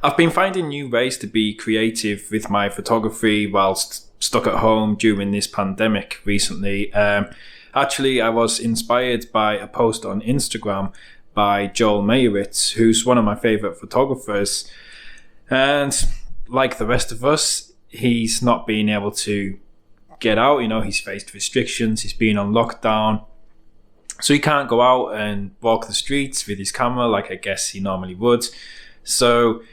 I've been finding new ways to be creative with my photography whilst stuck at home during this pandemic recently. Actually, I was inspired by a post on Instagram by Joel Mayeritz, who's one of my favourite photographers. And like the rest of us, he's not been able to get out. He's faced restrictions, he's been on lockdown. So he can't go out and walk the streets with his camera like I guess he normally would. So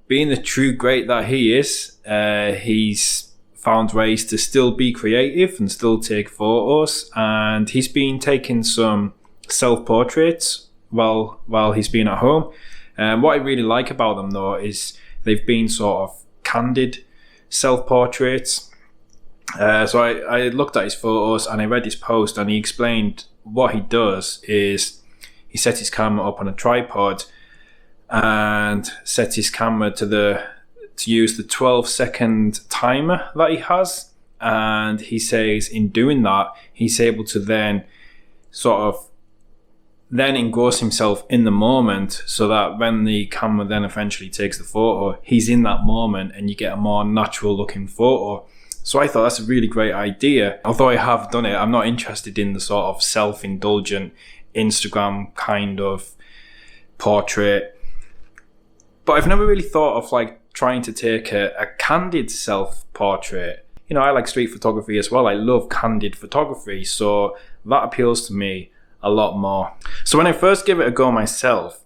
being the true great that he is, he's found ways to still be creative and still take photos. And he's been taking some self-portraits while he's been at home. What I really like about them though is they've been sort of candid self-portraits. So I looked at his photos and I read his post, and he explained what he does is he sets his camera up on a tripod and sets his camera to use the 12-second timer that he has. And he says in doing that, he's able to then engross himself in the moment, so that when the camera then eventually takes the photo, he's in that moment and you get a more natural looking photo. So I thought that's a really great idea. Although I have done it, I'm not interested in the sort of self-indulgent Instagram kind of portrait. But I've never really thought of trying to take a candid self-portrait. I like street photography as well. I love candid photography, so that appeals to me a lot more. So when I first give it a go myself,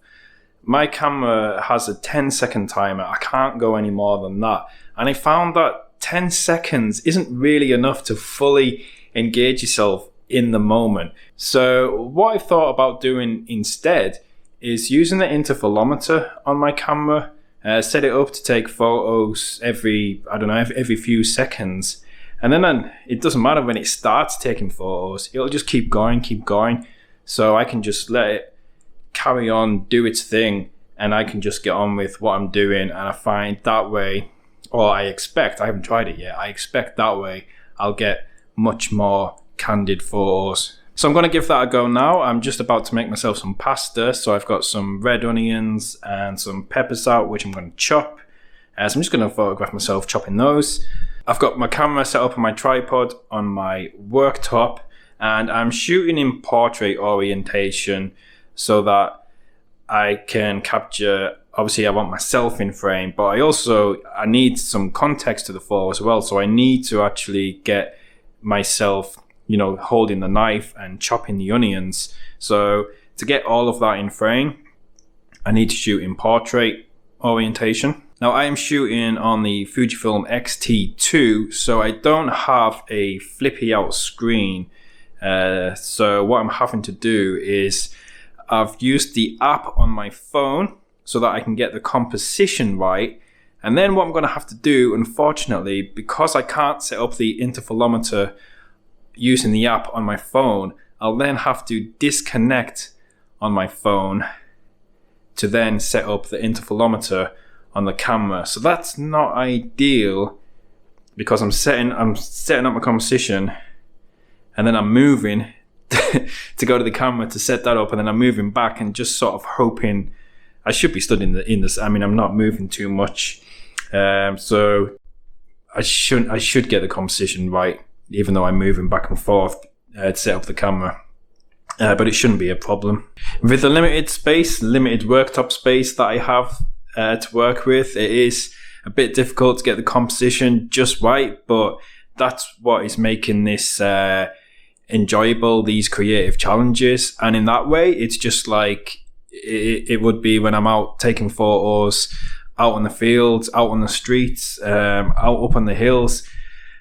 my camera has a 10-second timer. I can't go any more than that. And I found that 10 seconds isn't really enough to fully engage yourself in the moment. So what I've thought about doing instead is using the intervalometer on my camera, set it up to take photos every few seconds. And then it doesn't matter when it starts taking photos, it'll just keep going. So I can just let it carry on, do its thing, and I can just get on with what I'm doing. And I find that way, I haven't tried it yet, I expect that way I'll get much more candid photos. So I'm going to give that a go now. I'm just about to make myself some pasta. So I've got some red onions and some peppers out, which I'm going to chop. So I'm just going to photograph myself chopping those. I've got my camera set up on my tripod on my worktop, and I'm shooting in portrait orientation so that I can capture, obviously I want myself in frame, but I need some context to the photo as well. So I need to actually get myself, holding the knife and chopping the onions. So to get all of that in frame, I need to shoot in portrait orientation. Now I am shooting on the Fujifilm X-T2, so I don't have a flippy out screen. So what I'm having to do is I've used the app on my phone so that I can get the composition right. And then what I'm going to have to do, unfortunately, because I can't set up the intervalometer using the app on my phone, I'll then have to disconnect on my phone to then set up the intervalometer on the camera. So that's not ideal, because I'm setting up my composition and then I'm moving to go to the camera to set that up, and then I'm moving back and just sort of hoping. I should be stood in this. I mean, I'm not moving too much, so I should get the composition right, even though I'm moving back and forth to set up the camera. But it shouldn't be a problem. With the limited worktop space that I have to work with, it is a bit difficult to get the composition just right, but that's what is making this enjoyable, these creative challenges. And in that way, it's just like it would be when I'm out taking photos, out on the fields, out on the streets, out up on the hills.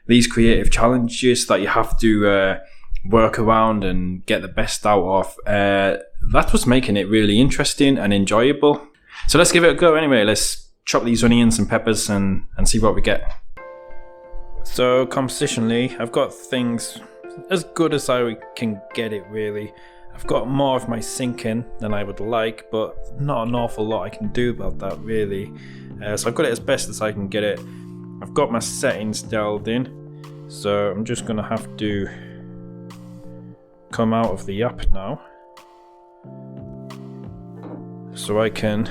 These creative challenges that you have to work around and get the best out of, that's what's making it really interesting and enjoyable. So let's give it a go anyway. Let's chop these onions and peppers and see what we get. So compositionally, I've got things as good as I can get it, really. I've got more of my syncing than I would like, but not an awful lot I can do about that, really. So I've got it as best as I can get it. I've got my settings dialed in, so I'm just going to have to come out of the app now so I can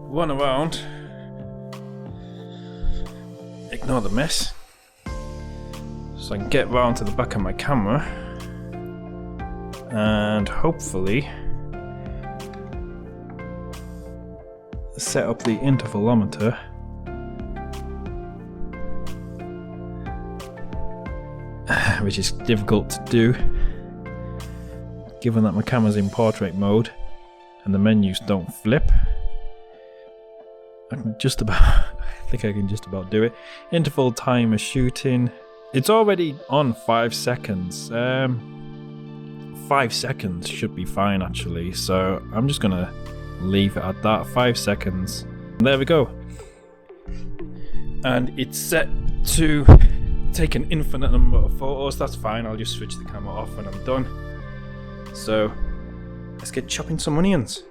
run around, ignore the mess, so I can get round to the back of my camera and hopefully set up the intervalometer which is difficult to do given that my camera's in portrait mode and the menus don't flip. I think I can just about do it. Interval timer shooting. It's already on 5 seconds. 5 seconds should be fine actually, so I'm just gonna leave it at that. 5 seconds. There we go. And it's set to take an infinite number of photos. That's fine, I'll just switch the camera off when I'm done. So let's get chopping some onions.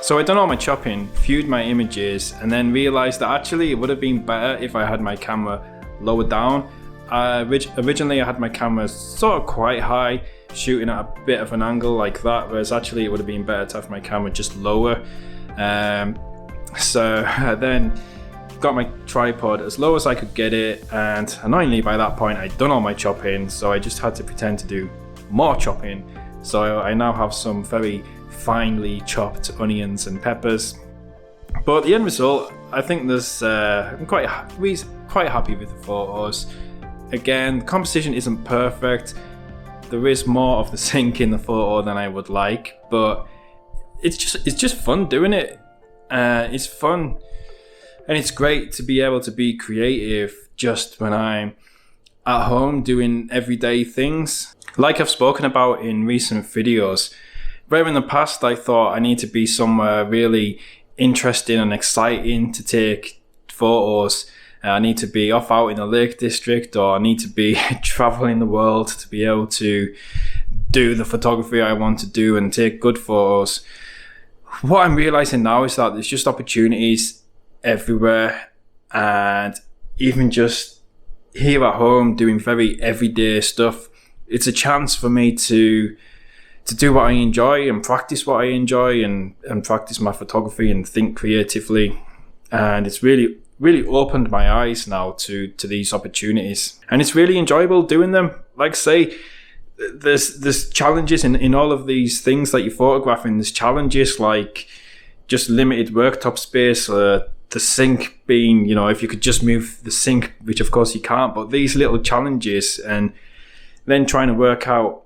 So I done all my chopping, viewed my images, and then realised that actually it would have been better if I had my camera lower down. Originally I had my camera sort of quite high, shooting at a bit of an angle like that, whereas actually it would have been better to have my camera just lower. So I then got my tripod as low as I could get it, and annoyingly by that point I'd done all my chopping, so I just had to pretend to do more chopping. So I now have some very finely chopped onions and peppers, but the end result, I think I'm quite happy with the photos. Again, the composition isn't perfect. There is more of the sink in the photo than I would like, but it's just fun doing it. It's fun, and it's great to be able to be creative just when I'm at home doing everyday things. Like I've spoken about in recent videos, where in the past I thought I need to be somewhere really interesting and exciting to take photos. I need to be off out in the Lake District, or I need to be traveling the world to be able to do the photography I want to do and take good photos. What I'm realizing now is that there's just opportunities everywhere, and even just here at home doing very everyday stuff, it's a chance for me to do what I enjoy and practice what I enjoy and practice my photography and think creatively. And it's really opened my eyes now to these opportunities, and it's really enjoyable doing them. Like I say, there's challenges in all of these things that you're photographing. There's challenges like just limited worktop space, the sink being, if you could just move the sink, which of course you can't, but these little challenges, and then trying to work out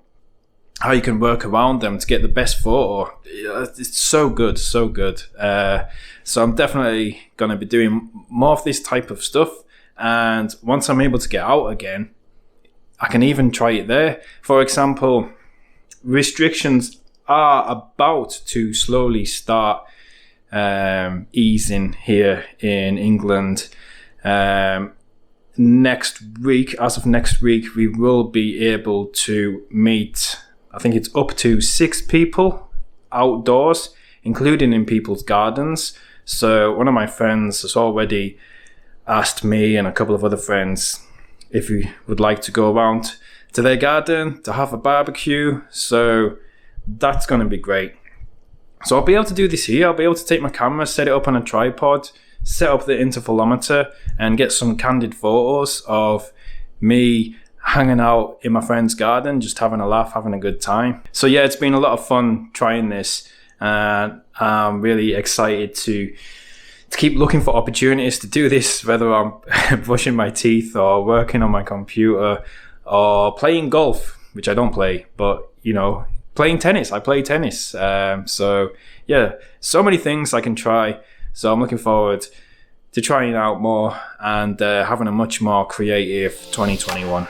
how you can work around them to get the best photo. It's so good. So I'm definitely going to be doing more of this type of stuff, and once I'm able to get out again, I can even try it there. For example, restrictions are about to slowly start easing here in England. Next week, as of next week, we will be able to meet, I think it's up to 6 people outdoors, including in people's gardens. So one of my friends has already asked me and a couple of other friends if we would like to go around to their garden to have a barbecue. So that's going to be great. So I'll be able to do this here. I'll be able to take my camera, set it up on a tripod, set up the intervalometer, and get some candid photos of me hanging out in my friend's garden, just having a laugh, having a good time. So yeah, it's been a lot of fun trying this, and I'm really excited to keep looking for opportunities to do this, whether I'm brushing my teeth or working on my computer or playing golf, which I don't play, but playing tennis. I play tennis. So yeah, so many things I can try. So I'm looking forward to trying out more and having a much more creative 2021.